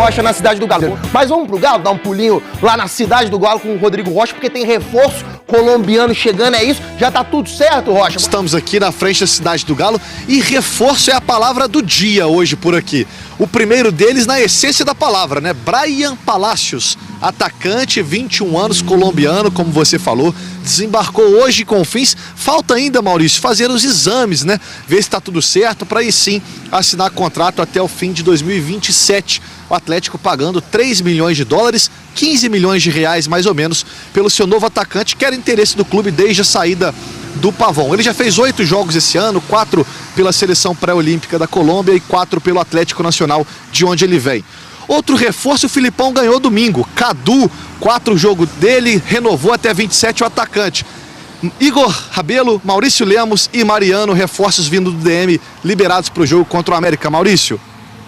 Rocha na cidade do Galo. Mas vamos pro Galo, dar um pulinho lá na cidade do Galo com o Rodrigo Rocha, porque tem reforço colombiano chegando, é isso? Já tá tudo certo, Rocha? Estamos aqui na frente da cidade do Galo e reforço é a palavra do dia hoje por aqui. O primeiro deles na essência da palavra, né? Brian Palacios, atacante, 21 anos, colombiano, como você falou, desembarcou hoje com fins. Falta ainda, Maurício, fazer os exames, né? Ver se tá tudo certo para aí sim assinar contrato até o fim de 2027. O Atlético pagando 3 milhões de dólares, 15 milhões de reais mais ou menos, pelo seu novo atacante, que era interesse do clube desde a saída do Pavão. Ele já fez 8 jogos esse ano, 4 pela seleção pré-olímpica da Colômbia e 4 pelo Atlético Nacional, de onde ele vem. Outro reforço, o Filipão ganhou domingo. Cadu, 4 jogos dele, renovou até 27 o atacante. Igor Rabelo, Maurício Lemos e Mariano, reforços vindo do DM, liberados para o jogo contra o América. Maurício.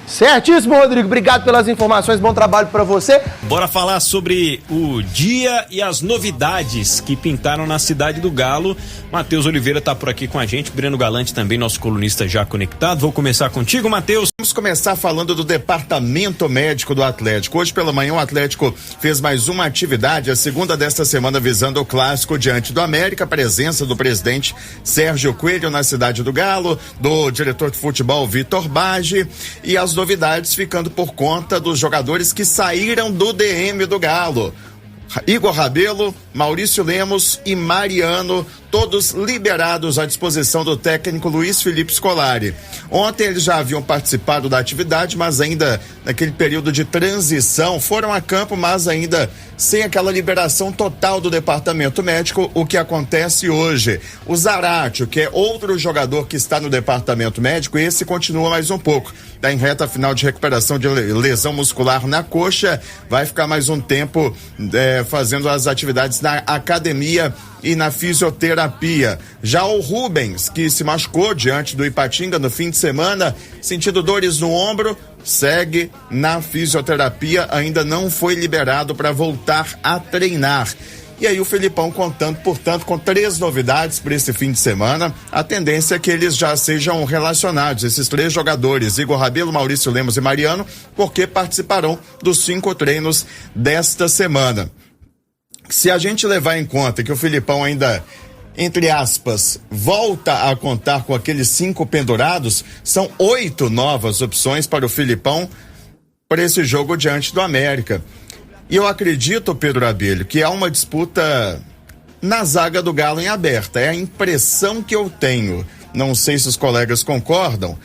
Certíssimo, Rodrigo. Obrigado pelas informações. Bom trabalho para você. Bora falar sobre o dia e as novidades que pintaram na cidade do Galo. Matheus Oliveira tá por aqui com a gente. Breno Galante também, nosso colunista já conectado. Vou começar contigo, Matheus. Vamos começar falando do departamento médico do Atlético. Hoje pela manhã o Atlético fez mais uma atividade, a segunda desta semana, visando o clássico diante do América. A presença do presidente Sérgio Coelho na cidade do Galo, do diretor de futebol Vitor Bage, e as novidades ficando por conta dos jogadores que saíram do DM do Galo. Igor Rabelo, Maurício Lemos e Mariano, todos liberados à disposição do técnico Luiz Felipe Scolari. Ontem eles já haviam participado da atividade, mas ainda naquele período de transição foram a campo, mas ainda sem aquela liberação total do departamento médico. O que acontece hoje? O Zaratio, que é outro jogador que está no departamento médico, esse continua mais um pouco. Está em reta final de recuperação de lesão muscular na coxa, vai ficar mais um tempo fazendo as atividades na academia e na fisioterapia. Já o Rubens, que se machucou diante do Ipatinga no fim de semana, sentindo dores no ombro, segue na fisioterapia, ainda não foi liberado para voltar a treinar. E aí o Felipão contando, portanto, com 3 novidades para esse fim de semana. A tendência é que eles já sejam relacionados, esses 3 jogadores, Igor Rabelo, Maurício Lemos e Mariano, porque participarão dos 5 treinos desta semana. Se a gente levar em conta que o Felipão ainda, entre aspas, volta a contar com aqueles 5 pendurados, são 8 novas opções para o Felipão para esse jogo diante do América. E eu acredito, Pedro Abelho, que há uma disputa na zaga do Galo em aberta. É a impressão que eu tenho. Não sei se os colegas concordam.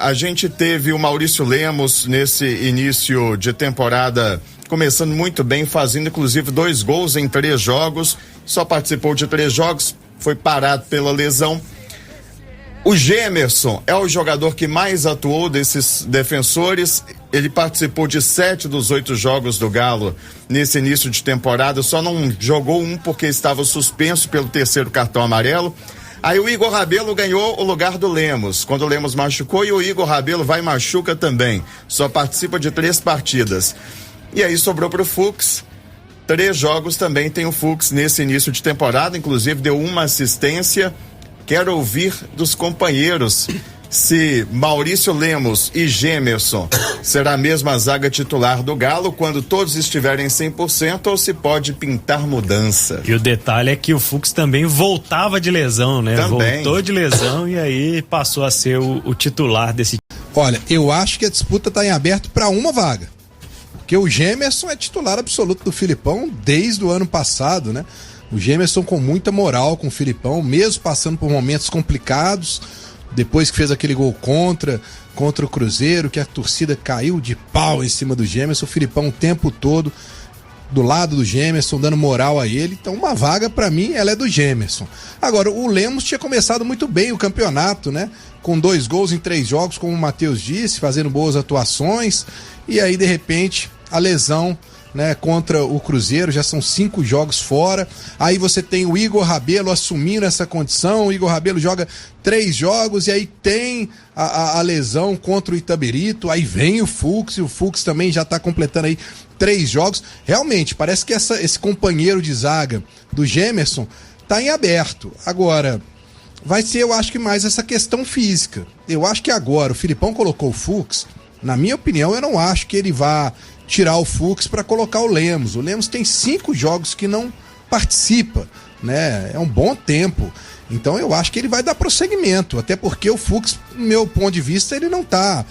A gente teve o Maurício Lemos nesse início de temporada começando muito bem, fazendo inclusive 2 gols em 3 jogos. Só participou de 3 jogos, foi parado pela lesão. O Gemerson é o jogador que mais atuou desses defensores. Ele participou de 7 dos 8 jogos do Galo nesse início de temporada, só não jogou um porque estava suspenso pelo 3º cartão amarelo. Aí o Igor Rabelo ganhou o lugar do Lemos, quando o Lemos machucou, e o Igor Rabelo vai e machuca também, só participa de 3 partidas. E aí sobrou pro Fux, 3 jogos também tem o Fux nesse início de temporada, inclusive deu uma assistência. Quero ouvir dos companheiros se Maurício Lemos e Gemerson será a mesma zaga titular do Galo quando todos estiverem 100% ou se pode pintar mudança. E o detalhe é que o Fux também voltava de lesão, né? Também. Voltou de lesão e aí passou a ser o titular desse. Olha, eu acho que a disputa está em aberto para uma vaga. Porque o Gemerson é titular absoluto do Filipão desde o ano passado, né? O Gemerson com muita moral com o Filipão, mesmo passando por momentos complicados, depois que fez aquele gol contra o Cruzeiro, que a torcida caiu de pau em cima do Gemerson, o Filipão o tempo todo do lado do Gemerson, dando moral a ele. Então uma vaga pra mim, ela é do Gemerson. Agora, o Lemos tinha começado muito bem o campeonato, né? Com 2 gols em 3 jogos, como o Matheus disse, fazendo boas atuações, e aí de repente a lesão, né, contra o Cruzeiro, já são 5 jogos fora. Aí você tem o Igor Rabelo assumindo essa condição. O Igor Rabelo joga 3 jogos e aí tem a lesão contra o Itaberito. Aí vem o Fux, e o Fux também já tá completando aí 3 jogos. Realmente, parece que esse companheiro de zaga do Gemerson tá em aberto. Agora, vai ser, eu acho que mais essa questão física. Eu acho que agora o Filipão colocou o Fux Na minha opinião, eu não acho que ele vá tirar o Fux para colocar o Lemos. O Lemos tem 5 jogos que não participa, né? É um bom tempo. Então eu acho que ele vai dar prosseguimento, até porque o Fux, no meu ponto de vista, ele não tá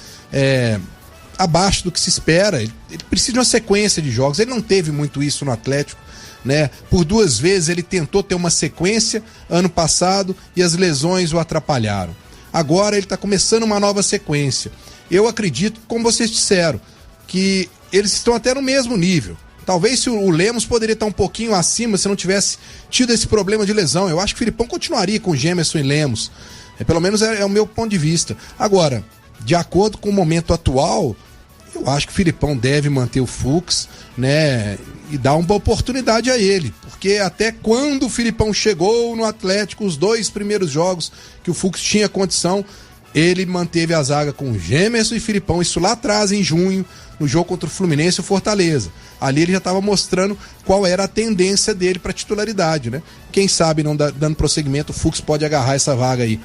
abaixo do que se espera. Ele precisa de uma sequência de jogos. Ele não teve muito isso no Atlético, né? Por 2 vezes ele tentou ter uma sequência ano passado e as lesões o atrapalharam. Agora ele está começando uma nova sequência. Eu acredito, como vocês disseram, que eles estão até no mesmo nível. Talvez se o Lemos poderia estar um pouquinho acima se não tivesse tido esse problema de lesão. Eu acho que o Filipão continuaria com Gemerson e Lemos. Pelo menos é o meu ponto de vista. Agora, de acordo com o momento atual, eu acho que o Filipão deve manter o Fux, né, e dar uma oportunidade a ele. Porque até quando o Filipão chegou no Atlético, os 2 primeiros jogos que o Fux tinha condição, ele manteve a zaga com Gemerson e Filipão, isso lá atrás, em junho, no jogo contra o Fluminense e o Fortaleza. Ali ele já estava mostrando qual era a tendência dele para titularidade, né? Quem sabe, não dando prosseguimento, o Fux pode agarrar essa vaga aí.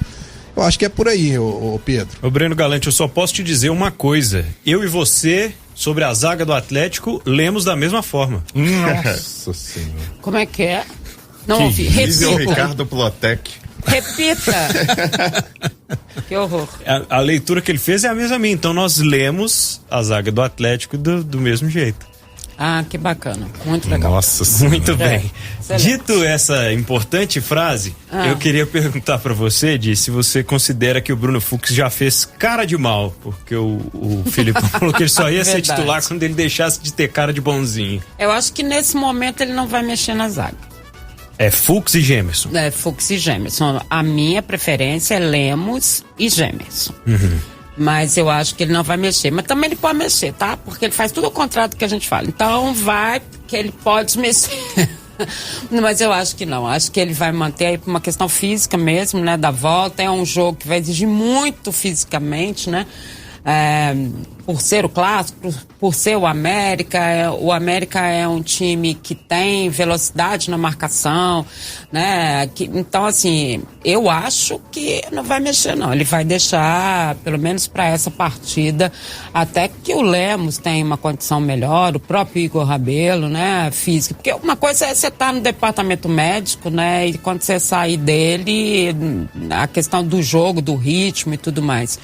Eu acho que é por aí, ô Pedro. Ô Breno Galante, eu só posso te dizer uma coisa. Eu e você, sobre a zaga do Atlético, lemos da mesma forma. Nossa Senhora. Como é que é? Não ouvi. Diz o Repita. Ricardo Plotec. Repita. Que horror. A leitura que ele fez é a mesma minha, então nós lemos a zaga do Atlético do mesmo jeito. Ah, que bacana. Muito legal. Nossa Senhora. Muito bem. Excelente. Dito essa importante frase, eu queria perguntar pra você, Di, se você considera que o Bruno Fux já fez cara de mal, porque o Felipe falou que ele só ia ser Verdade. titular quando ele deixasse de ter cara de bonzinho. Eu acho que nesse momento ele não vai mexer na zaga. É Fux e Gemerson. É, Fux e Gemerson. A minha preferência é Lemos e Gemerson. Mas eu acho que ele não vai mexer. Mas também ele pode mexer, tá? Porque ele faz tudo ao contrário do que a gente fala. Então vai que ele pode mexer. Mas eu acho que não. Acho que ele vai manter aí por uma questão física mesmo, né? Da volta. É um jogo que vai exigir muito fisicamente, né? Por ser o clássico, por ser o América é um time que tem velocidade na marcação, né? Então, assim, eu acho que não vai mexer, não. Ele vai deixar, pelo menos para essa partida, até que o Lemos tenha uma condição melhor, o próprio Igor Rabelo, né? Física. Porque uma coisa é você estar no departamento médico, né? E quando você sair dele, a questão do jogo, do ritmo e tudo mais.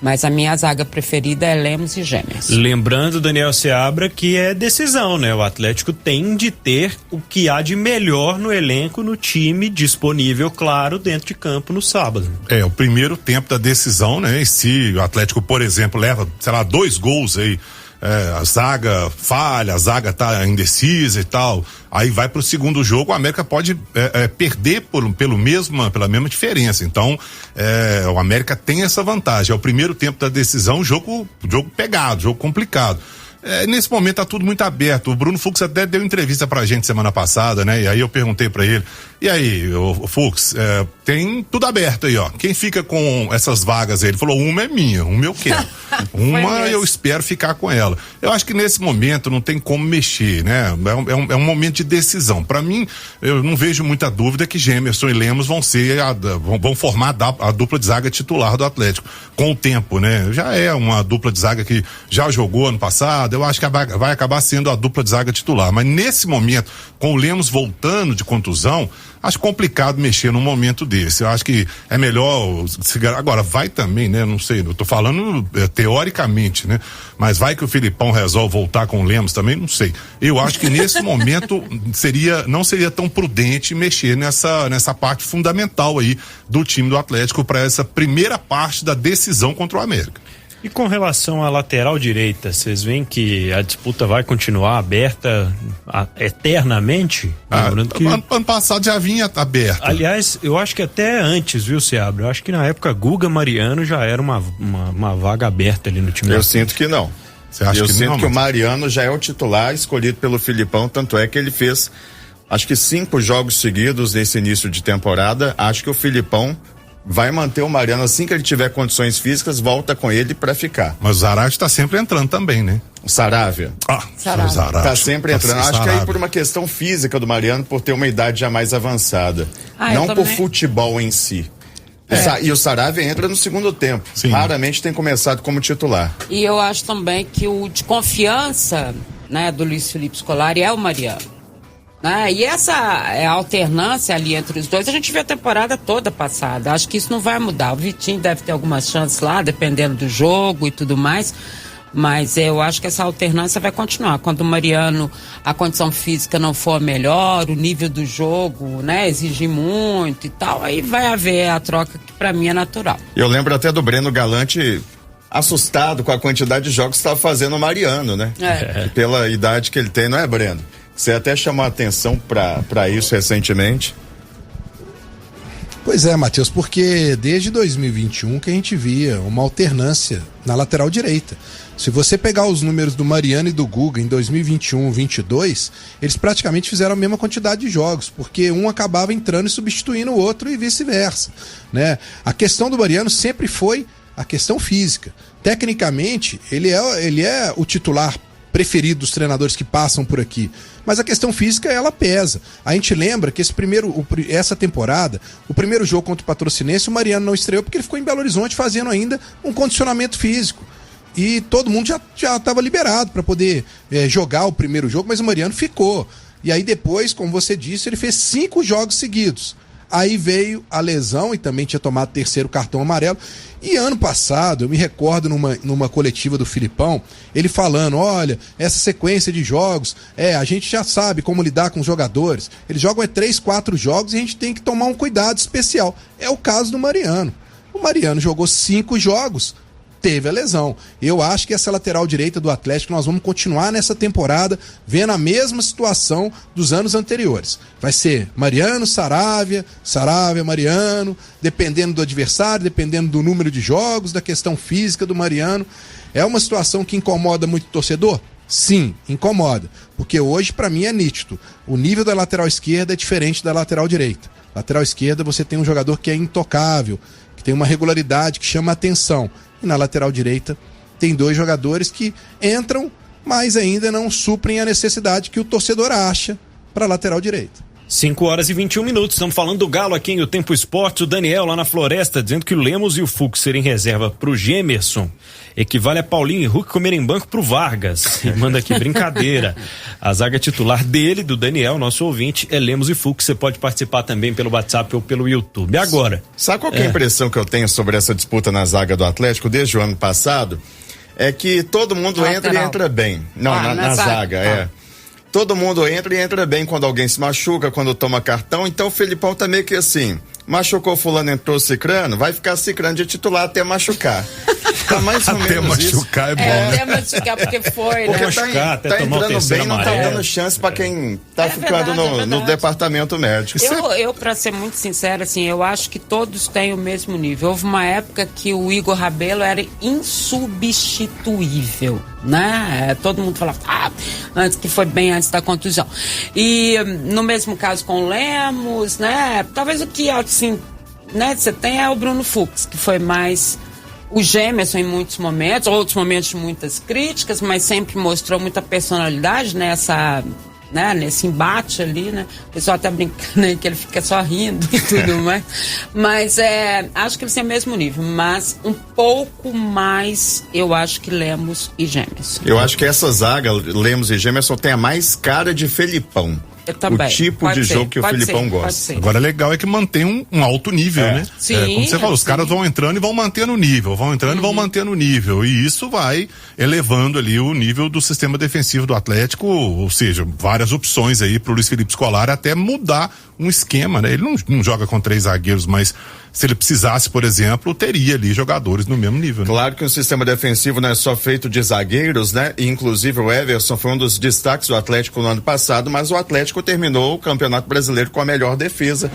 Mas a minha zaga preferida é Lemos e Gemerson. Lembrando, Daniel Seabra, que é decisão, né? O Atlético tem de ter o que há de melhor no elenco, no time disponível, claro, dentro de campo no sábado. É, o primeiro tempo da decisão, né? E se o Atlético, por exemplo, leva, sei lá, 2 gols aí, a zaga falha, a zaga tá indecisa e tal, aí vai pro segundo jogo, o América pode perder pela mesma diferença. Então, o América tem essa vantagem. É o primeiro tempo da decisão, jogo pegado, jogo complicado. Nesse momento tá tudo muito aberto. O Bruno Fux até deu entrevista pra gente semana passada, né? E aí eu perguntei pra ele, e aí, o Fux, tem tudo aberto aí, ó. Quem fica com essas vagas aí? Ele falou, uma é minha, uma eu quero. Uma eu espero ficar com ela. Eu acho que nesse momento não tem como mexer, né? É um momento de decisão. Pra mim, eu não vejo muita dúvida que Gemerson e Lemos vão formar a dupla de zaga titular do Atlético. Com o tempo, né? Já é uma dupla de zaga que já jogou ano passado. Eu acho que vai acabar sendo a dupla de zaga titular, mas nesse momento, com o Lemos voltando de contusão, acho complicado mexer num momento desse. Eu acho que é melhor, agora vai também, né, não sei, eu tô falando teoricamente, né, mas vai que o Filipão resolve voltar com o Lemos também, não sei. Eu acho que nesse momento não seria tão prudente mexer nessa parte fundamental aí do time do Atlético para essa primeira parte da decisão contra o América. E com relação à lateral direita, vocês veem que a disputa vai continuar aberta eternamente? Lembrando que ano passado já vinha aberta. Aliás, eu acho que até antes, viu, Seabra? Eu acho que na época Guga Mariano já era uma vaga aberta ali no time. Eu sinto que não. Você acha eu que sinto não, que o Mariano já é o titular escolhido pelo Filipão, tanto é que ele fez, acho que 5 jogos seguidos nesse início de temporada. Acho que o Filipão vai manter o Mariano, assim que ele tiver condições físicas, volta com ele pra ficar. Mas o Zarate tá sempre entrando também, né? O Saravia. Saravia. Tá sempre entrando. Acho que aí por uma questão física do Mariano, por ter uma idade já mais avançada. Não por futebol em si. E o Saravia entra no segundo tempo. Sim. Raramente tem começado como titular. E eu acho também que o de confiança, né, do Luiz Felipe Scolari é o Mariano. Né? E essa alternância ali entre os dois, a gente viu a temporada toda passada. Acho que isso não vai mudar. O Vitinho deve ter algumas chances lá, dependendo do jogo e tudo mais. Mas eu acho que essa alternância vai continuar. Quando o Mariano, a condição física não for melhor, o nível do jogo, né, exigir muito e tal, aí vai haver a troca que pra mim é natural. Eu lembro até do Breno Galante assustado com a quantidade de jogos que estava fazendo o Mariano, né? Pela idade que ele tem, não é, Breno? Você até chamou a atenção pra isso recentemente. Pois é, Matheus, porque desde 2021 que a gente via uma alternância na lateral direita. Se você pegar os números do Mariano e do Guga em 2021-22, eles praticamente fizeram a mesma quantidade de jogos, porque um acabava entrando e substituindo o outro e vice-versa, né? A questão do Mariano sempre foi a questão física. Tecnicamente, ele é o titular preferido dos treinadores que passam por aqui, mas a questão física, ela pesa. A gente lembra que essa temporada, o primeiro jogo contra o Patrocinense, o Mariano não estreou porque ele ficou em Belo Horizonte fazendo ainda um condicionamento físico. E todo mundo já estava liberado para poder jogar o primeiro jogo, mas o Mariano ficou. E aí depois, como você disse, ele fez 5 jogos seguidos. Aí veio a lesão e também tinha tomado o 3º cartão amarelo. E ano passado, eu me recordo numa coletiva do Filipão, ele falando, olha, essa sequência de jogos, a gente já sabe como lidar com os jogadores. Eles jogam 3, 4 jogos e a gente tem que tomar um cuidado especial. É o caso do Mariano. O Mariano jogou 5 jogos, teve a lesão. Eu acho que essa lateral direita do Atlético, nós vamos continuar nessa temporada vendo a mesma situação dos anos anteriores. Vai ser Mariano, Saravia, Mariano, dependendo do adversário, dependendo do número de jogos, da questão física do Mariano. É uma situação que incomoda muito o torcedor? Sim, incomoda. Porque hoje, para mim, é nítido. O nível da lateral esquerda é diferente da lateral direita. Lateral esquerda, você tem um jogador que é intocável, que tem uma regularidade que chama a atenção. E na lateral direita tem 2 jogadores que entram, mas ainda não suprem a necessidade que o torcedor acha para a lateral direita. 5h21. Estamos falando do Galo aqui em O Tempo Esportes. O Daniel lá na Floresta dizendo que o Lemos e o Fux serem reserva pro Gemerson equivale a Paulinho e Hulk comerem banco pro Vargas. E manda aqui brincadeira. A zaga titular dele, do Daniel, nosso ouvinte, é Lemos e Fux. Você pode participar também pelo WhatsApp ou pelo YouTube. Agora. Sabe qual que é a impressão que eu tenho sobre essa disputa na zaga do Atlético desde o ano passado? É que todo mundo entra e entra bem. Não, na zaga. Todo mundo entra e entra bem quando alguém se machuca, quando toma cartão. Então o Felipão tá meio que assim, machucou fulano, entrou cicrano, vai ficar cicrano de titular até machucar. Tá mais ou menos até machucar isso. É bom, né? Até machucar porque foi, porque né? Machucar, até tá tomar o entrando bem, não tá amarelo. dando chance pra quem tá ficando verdade, no departamento médico. Eu, pra ser muito sincera, assim, eu acho que todos têm o mesmo nível. Houve uma época que o Igor Rabelo era insubstituível, né? Todo mundo falava, antes que foi bem antes da contusão. E no mesmo caso com o Lemos, né? Talvez o que, assim, né, você tem é o Bruno Fux, que foi mais o Gemerson em muitos momentos, outros momentos de muitas críticas, mas sempre mostrou muita personalidade nessa, né, nesse embate ali, né? O pessoal até brincando, né, que ele fica só rindo e tudo mais. Mas acho que eles têm o mesmo nível, mas um pouco mais, eu acho que Lemos e Gemerson. Eu acho que essa zaga, Lemos e Gemerson, tem a mais cara de Felipão. Eu também. O tipo de jogo que o Felipão gosta. Agora, legal é que mantém um alto nível, né? Sim, como você falou, os caras vão entrando e vão mantendo o nível, e vão mantendo o nível. E isso vai elevando ali o nível do sistema defensivo do Atlético, ou seja, várias opções aí pro Luiz Felipe Scolari até mudar um esquema, né? Ele não joga com 3 zagueiros, mas se ele precisasse, por exemplo, teria ali jogadores no mesmo nível, né? Claro que o sistema defensivo não é só feito de zagueiros, né? E, inclusive o Everson foi um dos destaques do Atlético no ano passado, mas o Atlético terminou o Campeonato Brasileiro com a melhor defesa